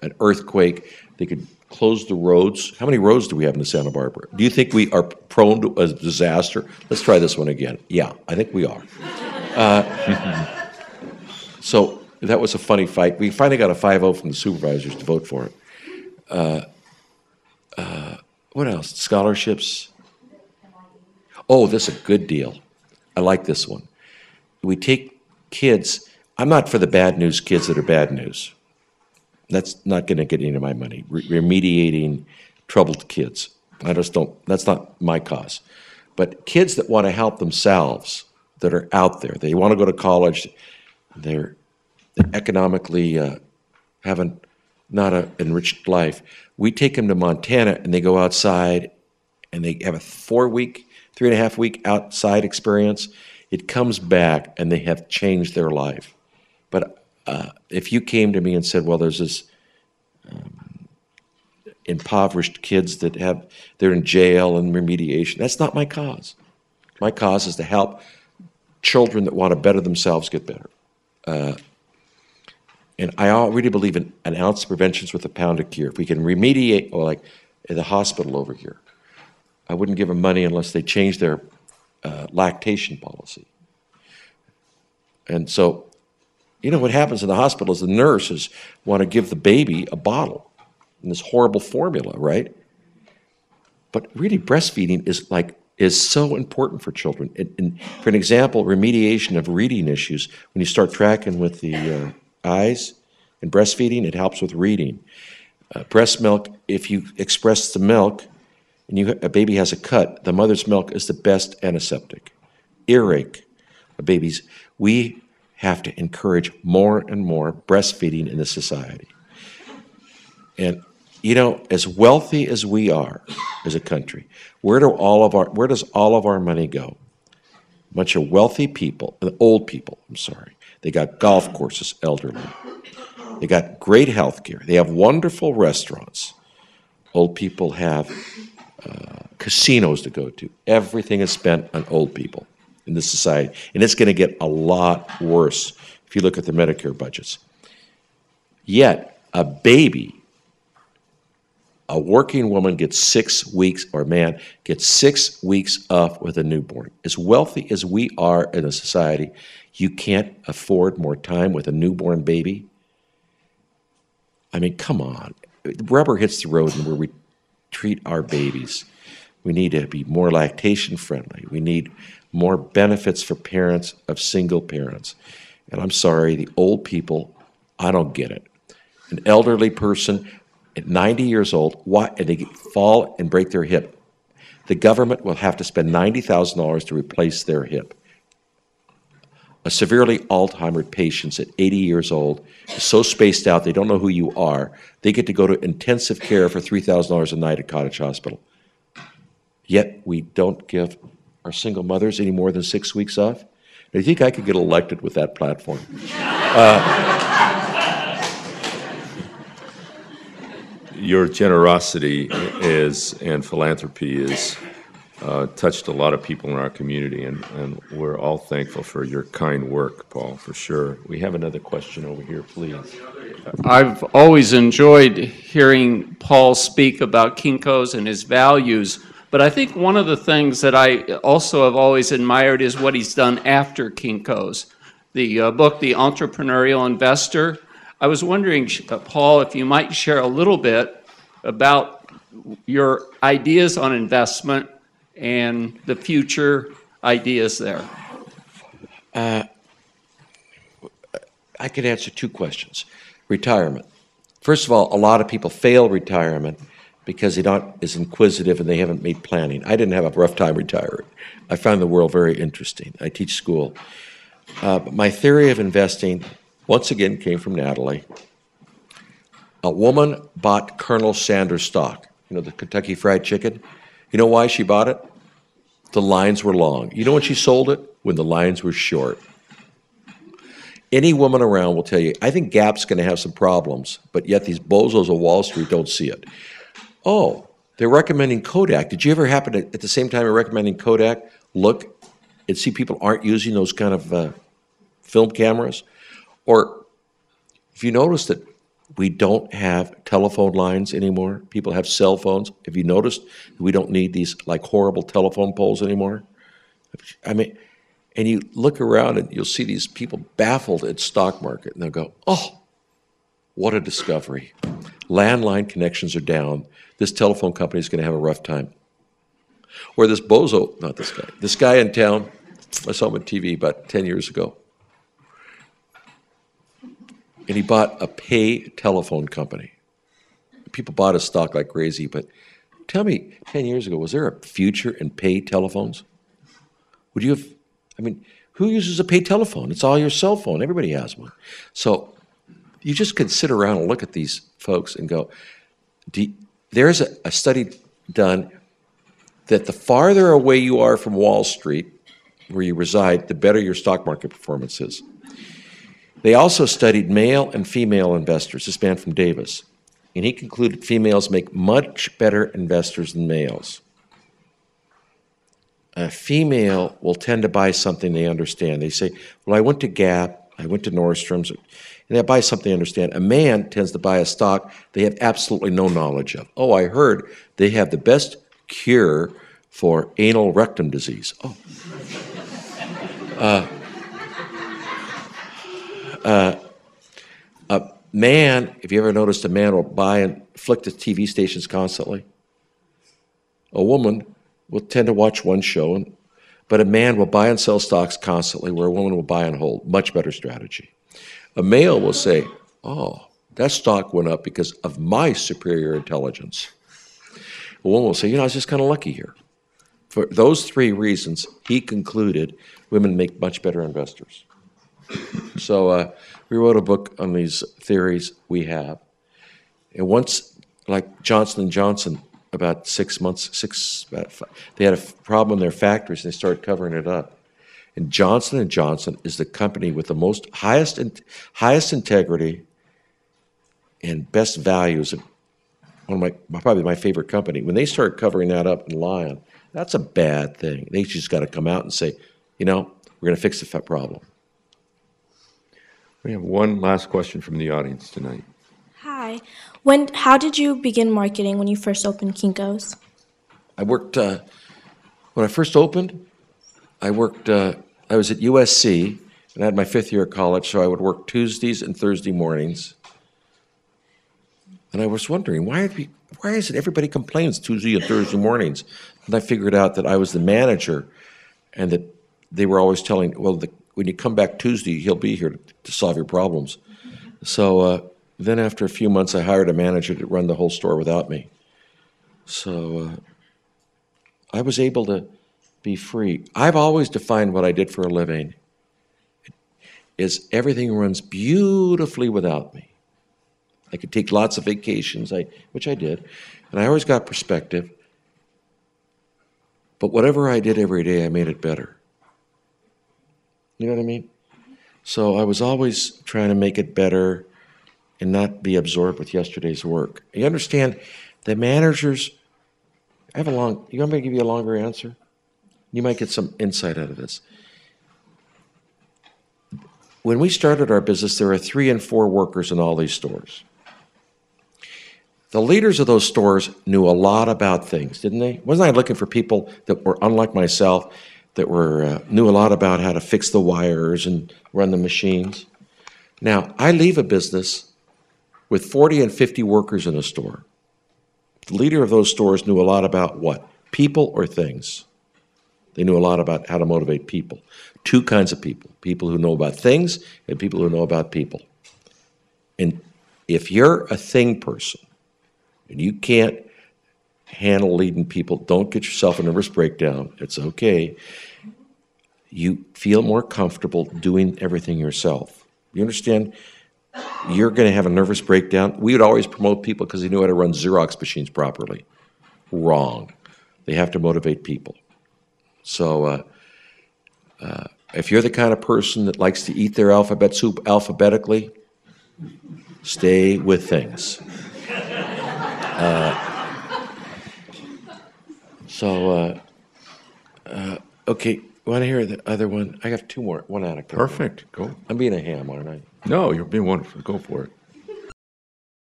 an earthquake. They could close the roads. How many roads do we have in Santa Barbara? Do you think we are prone to a disaster? Let's try this one again. Yeah, I think we are. So that was a funny fight. We finally got a 5-0 from the supervisors to vote for it. What else? Scholarships. Oh, this is a good deal. I like this one. We take kids. I'm not for the bad news kids that are bad news. That's not going to get any of my money. Remediating troubled kids. I just don't, that's not my cause. But kids that want to help themselves, that are out there, they want to go to college, they're economically having not an enriched life. We take them to Montana and they go outside and they have a 4-week, 3.5-week outside experience. It comes back and they have changed their life. But if you came to me and said, well, there's this impoverished kids that they're in jail and remediation, that's not my cause. My cause is to help children that want to better themselves get better. And I already believe in an ounce of prevention is worth a pound of cure. If we can remediate, or like at the hospital over here, I wouldn't give them money unless they change their lactation policy. And so, you know what happens in the hospital is the nurses want to give the baby a bottle in this horrible formula, right? But really, breastfeeding is so important for children. And for an example, remediation of reading issues, when you start tracking with the eyes and breastfeeding, it helps with reading. Breast milk, if you express the milk and a baby has a cut, the mother's milk is the best antiseptic. Earache, babies, we have to encourage more and more breastfeeding in this society. And you know, as wealthy as we are as a country, where does all of our money go? A bunch of wealthy people, old people, I'm sorry. They got golf courses, elderly. They got great health care. They have wonderful restaurants. Old people have casinos to go to. Everything is spent on old people in this society. And it's going to get a lot worse if you look at the Medicare budgets. Yet, a baby, a working woman gets 6 weeks, or a man gets 6 weeks off with a newborn. As wealthy as we are in a society, you can't afford more time with a newborn baby. I mean, come on. The rubber hits the road and where we treat our babies. We need to be more lactation friendly. We need more benefits for parents of single parents. And I'm sorry, the old people, I don't get it. An elderly person at 90 years old, and they fall and break their hip, the government will have to spend $90,000 to replace their hip. A severely Alzheimer's patient at 80 years old is so spaced out they don't know who you are. They get to go to intensive care for $3,000 a night at Cottage Hospital. Yet we don't give our single mothers any more than 6 weeks off. Do you think I could get elected with that platform? Your generosity and philanthropy is touched a lot of people in our community, and we're all thankful for your kind work, Paul, for sure. We have another question over here, please. I've always enjoyed hearing Paul speak about Kinko's and his values, but I think one of the things that I also have always admired is what he's done after Kinko's. The book, The Entrepreneurial Investor. I was wondering, Paul, if you might share a little bit about your ideas on investment and the future ideas there. I could answer 2 questions. Retirement. First of all, a lot of people fail retirement because they're not as inquisitive and they haven't made planning. I didn't have a rough time retiring. I found the world very interesting. I teach school. But my theory of investing, once again, came from Natalie. A woman bought Colonel Sanders stock, you know, the Kentucky Fried Chicken. You know why she bought it? The lines were long. You know when she sold it? When the lines were short. Any woman around will tell you, I think Gap's going to have some problems, but yet these bozos of Wall Street don't see it. Oh, they're recommending Kodak. Did you ever happen to, at the same time of recommending Kodak, look and see people aren't using those kind of film cameras? Or if you notice that We don't have telephone lines anymore. People have cell phones. Have you noticed we don't need these like horrible telephone poles anymore? I mean, and you look around and you'll see these people baffled at stock market, and they'll go, "Oh, what a discovery! Landline connections are down. This telephone company is going to have a rough time." Or this bozo, not this guy in town, I saw him on TV about 10 years ago. And he bought a pay telephone company. People bought his stock like crazy, but tell me, 10 years ago, was there a future in pay telephones? Would you have, I mean, who uses a pay telephone? It's all your cell phone. Everybody has one. So you just could sit around and look at these folks and go, there's a study done that the farther away you are from Wall Street, where you reside, the better your stock market performance is. They also studied male and female investors, this man from Davis, and he concluded females make much better investors than males. A female will tend to buy something they understand. They say, well, I went to Gap, I went to Nordstrom's, and they buy something they understand. A man tends to buy a stock they have absolutely no knowledge of. Oh, I heard they have the best cure for anal rectum disease. Oh. A man, if you ever noticed, a man will buy and flick the TV stations constantly. A woman will tend to watch one show, but a man will buy and sell stocks constantly, where a woman will buy and hold. Much better strategy. A male will say, oh, that stock went up because of my superior intelligence. A woman will say, I was just kind of lucky here. For those three reasons, he concluded women make much better investors. So we wrote a book on these theories we have. And once, like Johnson & Johnson, about 6 months, they had a problem in their factories, and they started covering it up. And Johnson & Johnson is the company with the most highest integrity and best values. One of probably my favorite company. When they start covering that up and lying, that's a bad thing. They just got to come out and say, we're going to fix the problem. We have one last question from the audience tonight. Hi. How did you begin marketing when you first opened Kinko's? I worked, when I first opened, I was at USC, and I had my 5th year of college, so I would work Tuesdays and Thursday mornings. And I was wondering, why is it everybody complains Tuesday and Thursday mornings? And I figured out that I was the manager, and that they were always telling, well, when you come back Tuesday, he'll be here to solve your problems. So then after a few months, I hired a manager to run the whole store without me. So I was able to be free. I've always defined what I did for a living is everything runs beautifully without me. I could take lots of vacations, which I did, and I always got perspective. But whatever I did every day, I made it better. You know what I mean? So I was always trying to make it better and not be absorbed with yesterday's work. You understand, the managers, you want me to give you a longer answer? You might get some insight out of this. When we started our business, there were 3 and 4 workers in all these stores. The leaders of those stores knew a lot about things, didn't they? Wasn't I looking for people that were unlike myself, that knew a lot about how to fix the wires and run the machines? Now, I leave a business with 40 and 50 workers in a store. The leader of those stores knew a lot about what? People or things? They knew a lot about how to motivate people. 2 kinds of people. People who know about things and people who know about people. And if you're a thing person and you can't handle leading people, don't get yourself a nervous breakdown. It's okay. You feel more comfortable doing everything yourself. You understand? You're going to have a nervous breakdown. We would always promote people because they knew how to run Xerox machines properly. Wrong. They have to motivate people. So if you're the kind of person that likes to eat their alphabet soup alphabetically, stay with things. Okay, want to hear the other one? I have 2 more. One anecdote. Perfect. Go. I'm being a ham, aren't I? No, you're being wonderful. Go for it.